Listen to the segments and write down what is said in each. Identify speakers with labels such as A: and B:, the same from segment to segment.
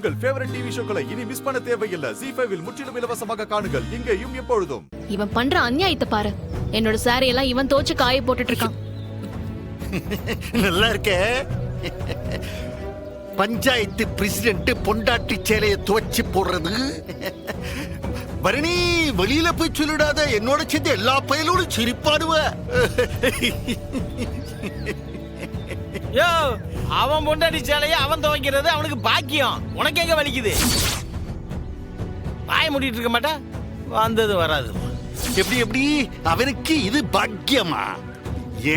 A: உங்கள் favourite TV ஷோக்களை இனி miss பண்ண தேவையில்லை. ZEE5 இல் முற்றிலும் இலவசமாக காணுங்கள். இங்கேயும் எப்பொழுதும்.
B: இவன் பண்ற அநியாயத்தை பாரு. என்னோட சாரி எல்லாம் இவன் தோச்சு காய போட்டுட்டு இருக்கான்.
C: நல்லா இருக்கே. பஞ்சாயத்து பிரசிடென்ட் பொண்டாட்டி சேலையை துவச்சி போடுறது. பரணி, வெளியில போய் சொல்லிடாத. என்னோட சேர்ந்து எல்லா பயலோடும் சிரிப்பாடுவ.
D: யோ, அவன் பொண்டாட்டி சேலையை அவன் துவைக்கிறது அவனுக்கு பாக்கியம். உனக்கு எங்க வலிக்குது? வாய மூடிட்டு இருக்க மாட்டா? வந்தது வராது.
C: எப்படி அவனுக்கு இது பாக்கியமா?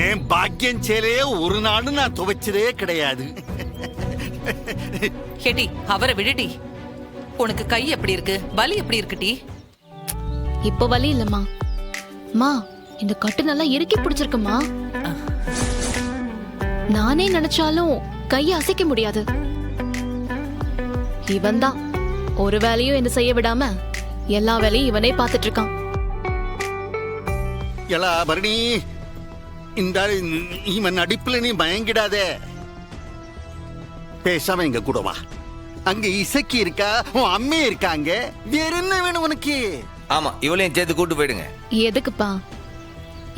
C: ஏன் பாக்கியம் சேலைய ஒரு நாளும் நான் துவைச்சதே கிடையாது.
E: ஹெடி, அவரை விடுடி. உனக்கு கை எப்படி இருக்கு? வலி எப்படி இருக்குடி?
B: இப்ப வலி இல்லம்மா. மா, இந்த கட்டு நல்லா இறுக்கி பிடிச்சிருக்குமா. நானே நினைச்சாலும் கைய அசைக்க முடியாது. இவன் தான் ஒரு வேலையும் என்ன செய்ய விடாம எல்லா வேலையும் இவனே பார்த்துட்டு இருக்கான்.
C: எல்லா பரணி, இந்த இவன் நடிப்புல நீ பயங்கிடாதே. பேசாம எங்க கூட வா. அங்க இசக்கி இருக்கா, உன் அம்மே இருக்காங்க. வேற என்ன வேணும் உனக்கு?
F: ஆமா, இவளையும் சேர்த்து கூட்டு போயிடுங்க.
B: எதுக்குப்பா?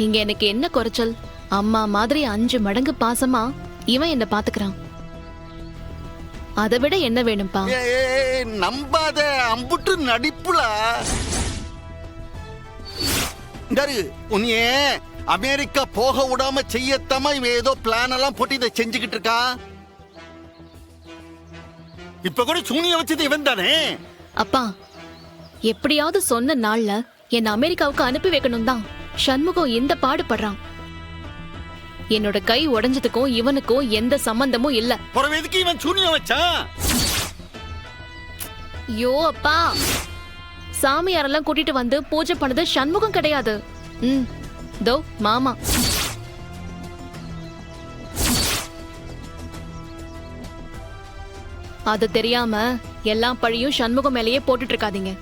B: இங்க எனக்கு என்ன குறைச்சல்? அம்மா மாதிரி 5 மடங்கு பாசமா இவன் என்ன பாத்துக்கிறான். அதை விட என்ன வேணும்பா?
C: நம்பாத, அம்புட்டு நடிப்புல. உன்னைய அமெரிக்கா போக விடாம செய்யத்தாம இவன் ஏதோ பிளான் எல்லாம் போட்டு இதை செஞ்சுக்கிட்டு இருக்கான். இப்ப கூட சூனிய வச்சது இவன் தானே.
B: அப்பா, எப்படியாவது சொன்ன நாள்ல என்ன அமெரிக்காவுக்கு அனுப்பி வைக்கணும் தான் சண்முகம் எந்த பாடுபடுறான். என்னோட கை உடைஞ்சதுக்கும் இவனுக்கும் எந்த சம்பந்தமும் இல்ல.
C: எதுக்கு இவன் சூனிய வச்சான்?
B: ஐயோ அப்பா, சாமியாரெல்லாம் கூட்டிட்டு வந்து பூஜை பண்ணது சண்முகம் கிடையாது. தோ மாமா. அது தெரியாம எல்லா பழியும் சண்முகம் மேலேயே போட்டுட்டு இருக்காதீங்க.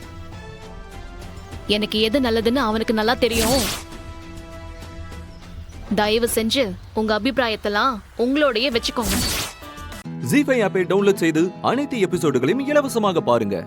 B: எனக்கு எது நல்லதுன்னு அவனுக்கு நல்லா தெரியும். தயவு செஞ்சு உங்க அபிப்பிராயத்தெல்லாம் உங்களோடயே வச்சுக்கோங்க.
G: ZEE5 ஆப்பை டவுன்லோட் செய்து அனைத்து எபிசோடுகளையும் இலவசமாக பாருங்க.